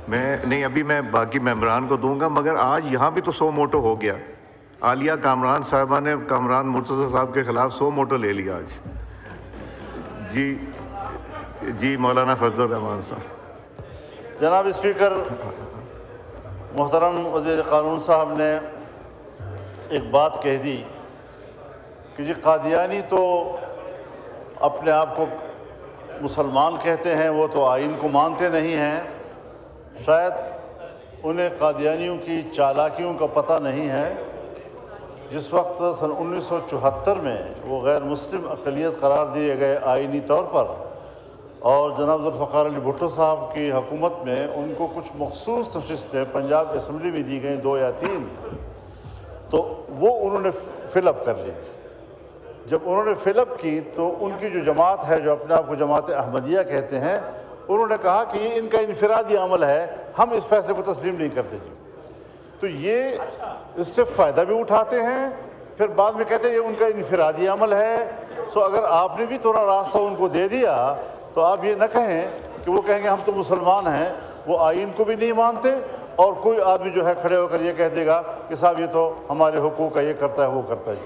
میں نہیں، ابھی میں باقی ممبران کو دوں گا، مگر آج یہاں بھی تو 100 موٹو ہو گیا. عالیہ کامران صاحبہ نے کامران مرتضیٰ صاحب کے خلاف 100 موٹو لے لیا آج. جی مولانا فضل الرحمان صاحب. جناب اسپیکر، محترم وزیر قانون صاحب نے ایک بات کہہ دی کہ جی قادیانی تو اپنے آپ کو مسلمان کہتے ہیں، وہ تو آئین کو مانتے نہیں ہیں. شاید انہیں قادیانیوں کی چالاکیوں کا پتہ نہیں ہے. جس وقت سن 1974 میں وہ غیر مسلم اقلیت قرار دیے گئے آئینی طور پر، اور جناب ذوالفقار علی بھٹو صاحب کی حکومت میں ان کو کچھ مخصوص نشستیں پنجاب اسمبلی میں دی گئیں 2 یا 3، تو وہ انہوں نے فل اپ کر لی. جب انہوں نے فل اپ کی تو ان کی جو جماعت ہے، جو اپنے آپ کو جماعت احمدیہ کہتے ہیں، انہوں نے کہا کہ یہ ان کا انفرادی عمل ہے، ہم اس فیصلے کو تسلیم نہیں کرتے. جی تو یہ اس سے فائدہ بھی اٹھاتے ہیں، پھر بعد میں کہتے ہیں یہ ان کا انفرادی عمل ہے. سو اگر آپ نے بھی تھوڑا راستہ ان کو دے دیا تو آپ یہ نہ کہیں کہ وہ کہیں گے ہم تو مسلمان ہیں، وہ آئین کو بھی نہیں مانتے، اور کوئی آدمی جو ہے کھڑے ہو کر یہ کہہ دے گا کہ صاحب یہ تو ہمارے حقوق کا یہ کرتا ہے وہ کرتا ہے.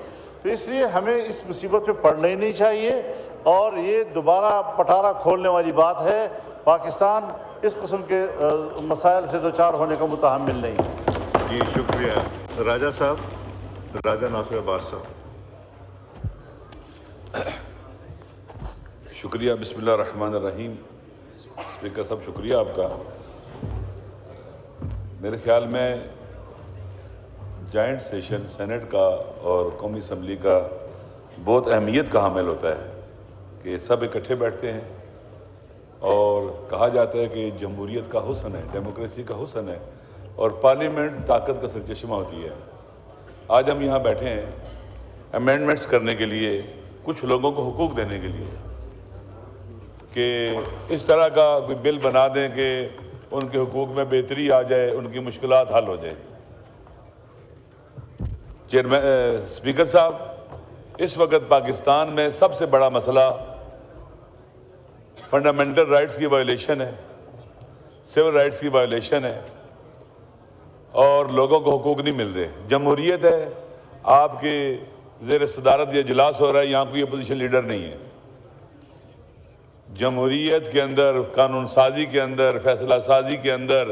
تو اس لیے ہمیں اس مصیبت پہ پڑنا ہی نہیں چاہیے، اور یہ دوبارہ پٹارا کھولنے والی بات ہے. پاکستان اس قسم کے مسائل سے دوچار ہونے کا متحمل نہیں ہے. جی شکریہ. راجہ صاحب، راجہ ناصر عباس صاحب. شکریہ. بسم اللہ الرحمن الرحیم. اسپیکر صاحب شکریہ آپ کا. میرے خیال میں جوائنٹ سیشن سینٹ کا اور قومی اسمبلی کا بہت اہمیت کا حامل ہوتا ہے کہ سب اکٹھے بیٹھتے ہیں، اور کہا جاتا ہے کہ جمہوریت کا حسن ہے، ڈیموکریسی کا حسن ہے، اور پارلیمنٹ طاقت کا سرچشمہ ہوتی ہے. آج ہم یہاں بیٹھے ہیں امینڈمنٹس کرنے کے لیے، کچھ لوگوں کو حقوق دینے کے لیے، کہ اس طرح کا کوئی بل بنا دیں کہ ان کے حقوق میں بہتری آ جائے، ان کی مشکلات حل ہو جائیں. اسپیکر صاحب، اس وقت پاکستان میں سب سے بڑا مسئلہ فنڈامنٹل رائٹس کی وائلیشن ہے، سول رائٹس کی وائلیشن ہے، اور لوگوں کو حقوق نہیں مل رہے. جمہوریت ہے، آپ کے زیر صدارت یہ اجلاس ہو رہا ہے، یہاں کوئی اپوزیشن لیڈر نہیں ہے. جمہوریت کے اندر، قانون سازی کے اندر، فیصلہ سازی کے اندر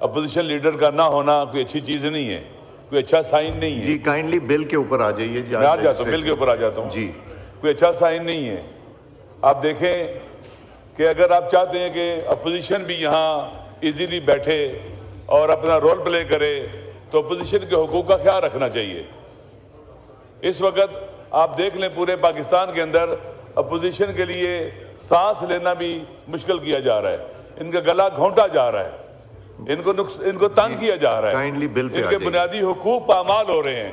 اپوزیشن لیڈر کا نہ ہونا کوئی اچھی چیز نہیں ہے، کوئی اچھا سائن نہیں ہے. جی کائنڈلی بل کے اوپر آ جائیے. میں آ جاتا ہوں، بل کے اوپر آ جاتا ہوں. جی کوئی اچھا سائن نہیں ہے. آپ دیکھیں کہ اگر آپ چاہتے ہیں کہ اپوزیشن بھی یہاں ایزیلی بیٹھے اور اپنا رول پلے کرے تو اپوزیشن کے حقوق کا خیال رکھنا چاہیے. اس وقت آپ دیکھ لیں پورے پاکستان کے اندر اپوزیشن کے لیے سانس لینا بھی مشکل کیا جا رہا ہے، ان کا گلا گھونٹا جا رہا ہے، ان کو تنگ کیا جا رہا ہے، ان کے بنیادی حقوق پامال ہو رہے ہیں.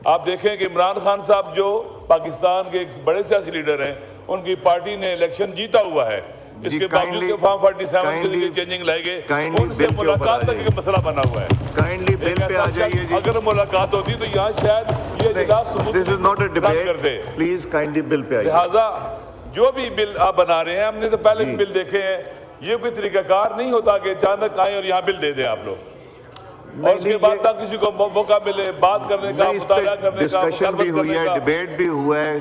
آپ دیکھیں کہ عمران خان صاحب جو پاکستان کے ایک بڑے سیاسی لیڈر ہیں، ان کی پارٹی نے الیکشن جیتا ہوا ہے، اس کے باوجود کہ فارم 47 کے لیے چینجنگ لائے گئے، ان سے ملاقات تک ایک مسئلہ بنا ہوا ہے. اگر ملاقات ہوتی تو یہاں شاید یہ اجلاس رد کر دے. لہٰذا جو بھی بل آپ بنا رہے ہیں، ہم نے تو پہلے بھی بل دیکھے ہیں، یہ کوئی طریقہ کار نہیں ہوتا کہ اچانک آئیں اور یہاں بل دے دیں آپ لوگ، اور اس کے بعد نہ کسی کو موقع ملے بات کرنے کا، مطالعہ کرنے کا، ڈسکشن بھی ہوئی ہے، ڈیبیٹ بھی ہوا ہے.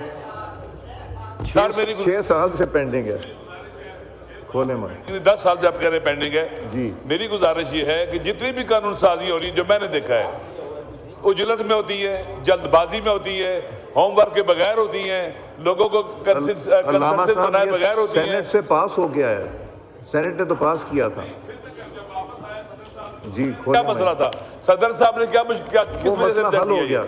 6 سال سے پینڈنگ ہے. 10 سال سے آپ کہہ رہے ہیں پینڈنگ ہے. میری گزارش یہ ہے کہ جتنی بھی قانون سازی ہو رہی ہے، جو میں نے دیکھا ہے، اجلت میں ہوتی ہے، جلد بازی میں ہوتی ہے، ہوم ورک کے بغیر ہوتی ہیں، لوگوں کو کنسنسس بنائے بغیر ہوتی ہیں. سینٹ سے پاس ہو گیا ہے، سینٹ نے تو پاس کیا تھا. جی کیا مسئلہ تھا؟ صدر صاحب نے کس وجہ سے حل ہو گیا؟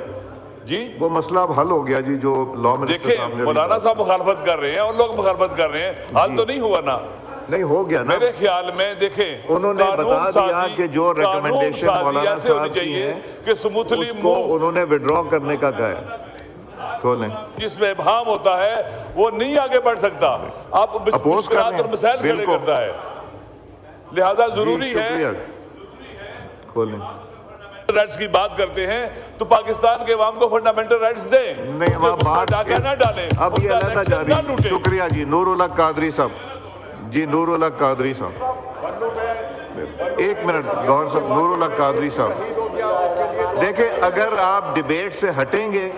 جی وہ مسئلہ اب حل ہو گیا. جی جو لا منسٹر دیکھیں، مولانا صاحب مخالفت کر رہے ہیں اور لوگ مخالفت کر رہے ہیں، حل تو نہیں ہوا نا. نہیں ہو گیا نا. میرے خیال میں دیکھیں، انہوں نے بتا دیا کہ جو ریکمنڈیشن مولانا صاحب کی ہے کہ سموتھلی موو، انہوں نے وڈرا کرنے کا کہا ہے. کھولیں. جس میں ابہام ہوتا ہے وہ نہیں آگے بڑھ سکتا، آپ مشکلات اور مسائل کھڑے کرتا ہے. لہذا ضروری ہے کھولیں. رائٹس کی بات کرتے ہیں تو پاکستان کے عوام کو فنڈامنٹل رائٹس دیں، نہیں ہم بات نہ ڈالیں. اب یہ علیحدہ جاری. شکریہ جی. نور اللہ قادری صاحب. جی نور اللہ قادری صاحب. ایک منٹ گور صاحب، نور اللہ قادری صاحب دیکھیں، اگر آپ ڈیبیٹ سے ہٹیں گے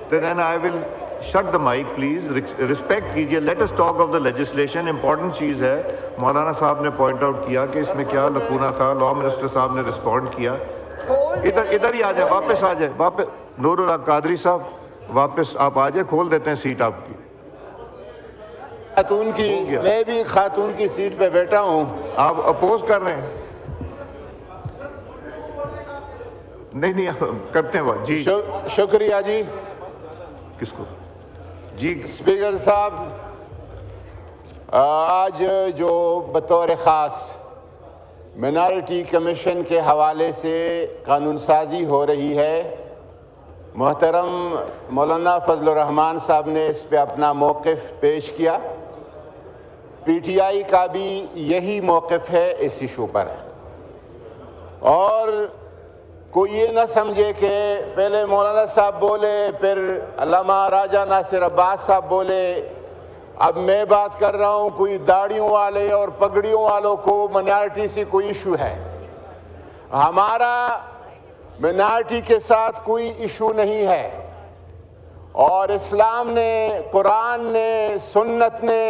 تو then I will shut the mic please. Respect کیجیے. Let us talk of the legislation. Important چیز ہے. مولانا صاحب نے پوائنٹ آؤٹ کیا کہ اس میں کیا لکونہ تھا. لا منسٹر صاحب نے رسپونڈ کیا. ادھر ہی آ جائے، واپس آ جائے، واپس. نور اللہ قادری صاحب واپس آپ آ جائے، کھول دیتے ہیں سیٹ آپ کی. خاتون کی، میں بھی خاتون کی سیٹ پہ بیٹھا ہوں. آپ اپوز کر رہے ہیں؟ نہیں کرتے ہیں وہ. جی شکریہ جی. کس کو؟ جی اسپیکر صاحب، آج جو بطور خاص مائنارٹی کمیشن کے حوالے سے قانون سازی ہو رہی ہے، محترم مولانا فضل الرحمان صاحب نے اس پہ اپنا موقف پیش کیا. پی ٹی آئی کا بھی یہی موقف ہے اس ایشو پر. اور کوئی یہ نہ سمجھے کہ پہلے مولانا صاحب بولے، پھر علامہ راجہ ناصر عباس صاحب بولے، اب میں بات کر رہا ہوں، کوئی داڑھیوں والے اور پگڑیوں والوں کو مائنارٹی سے کوئی ایشو ہے. ہمارا مائنارٹی کے ساتھ کوئی ایشو نہیں ہے. اور اسلام نے، قرآن نے، سنت نے،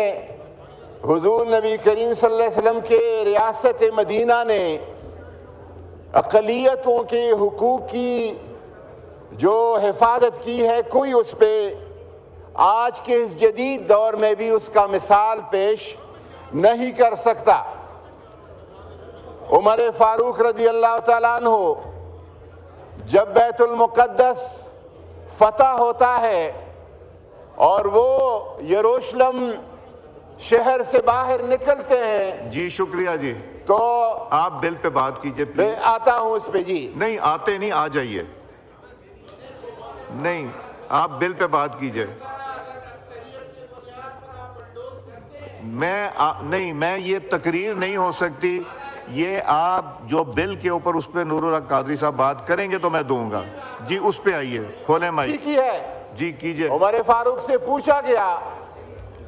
حضور نبی کریم صلی اللہ علیہ وسلم کے ریاست مدینہ نے اقلیتوں کے حقوق کی جو حفاظت کی ہے، کوئی اس پہ آج کے اس جدید دور میں بھی اس کا مثال پیش نہیں کر سکتا. عمر فاروق رضی اللہ تعالیٰ عنہ جب بیت المقدس فتح ہوتا ہے اور وہ یروشلم شہر سے باہر نکلتے ہیں، جی شکریہ جی. تو آپ بل پہ بات کیجئے میں پلیز. آتا ہوں اس پہ. جی نہیں آتے نہیں، آ جائیے. نہیں آپ بل پہ بات کیجئے. میں یہ تقریر نہیں ہو سکتی. یہ آپ جو بل کے اوپر اس پہ نور اللہ قادری صاحب بات کریں گے تو میں دوں گا. جی اس پہ آئیے، کھولیں مائک. کی ہے. جی کیجئے. عمر فاروق سے پوچھا گیا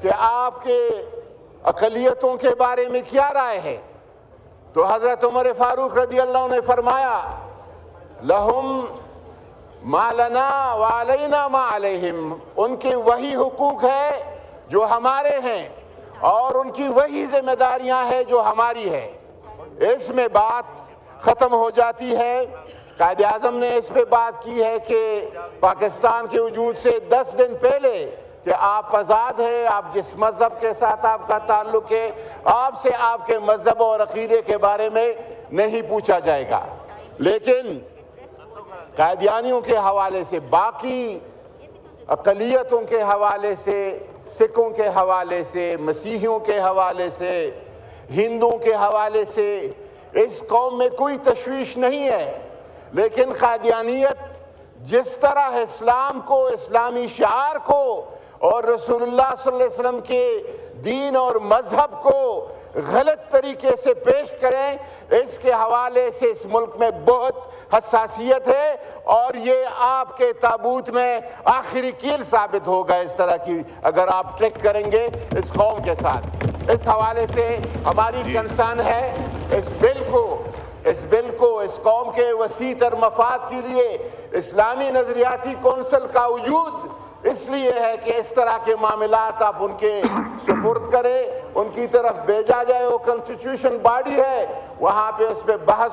کہ آپ کے اقلیتوں کے بارے میں کیا رائے ہے، تو حضرت عمر فاروق رضی اللہ عنہ نے فرمایا، لہم ما لنا وعلینا ما علیہم. ان کے وہی حقوق ہے جو ہمارے ہیں اور ان کی وہی ذمہ داریاں ہیں جو ہماری ہے. اس میں بات ختم ہو جاتی ہے. قائد اعظم نے اس پہ بات کی ہے کہ پاکستان کے وجود سے 10 دن پہلے کہ آپ آزاد ہیں، آپ جس مذہب کے ساتھ آپ کا تعلق ہے، آپ سے آپ کے مذہب اور عقیدے کے بارے میں نہیں پوچھا جائے گا. لیکن قادیانیوں کے حوالے سے، باقی اقلیتوں کے حوالے سے، سکھوں کے حوالے سے، مسیحیوں کے حوالے سے، ہندوؤں کے حوالے سے اس قوم میں کوئی تشویش نہیں ہے. لیکن قادیانیت جس طرح اسلام کو، اسلامی شعار کو اور رسول اللہ صلی اللہ علیہ وسلم کے دین اور مذہب کو غلط طریقے سے پیش کریں، اس کے حوالے سے اس ملک میں بہت حساسیت ہے. اور یہ آپ کے تابوت میں آخری کیل ثابت ہوگا اس طرح کی اگر آپ ٹریک کریں گے اس قوم کے ساتھ. اس حوالے سے ہماری کنسرن ہے اس بل کو اس قوم کے وسیع تر مفاد کے لیے اسلامی نظریاتی کونسل کا وجود اس لیے ہے کہ اس طرح کے معاملات آپ ان کے سپرد کریں، ان کی طرف بھیجا جائے. وہ کنسٹیٹیوشن باڈی ہے، وہاں پہ اس پہ بحث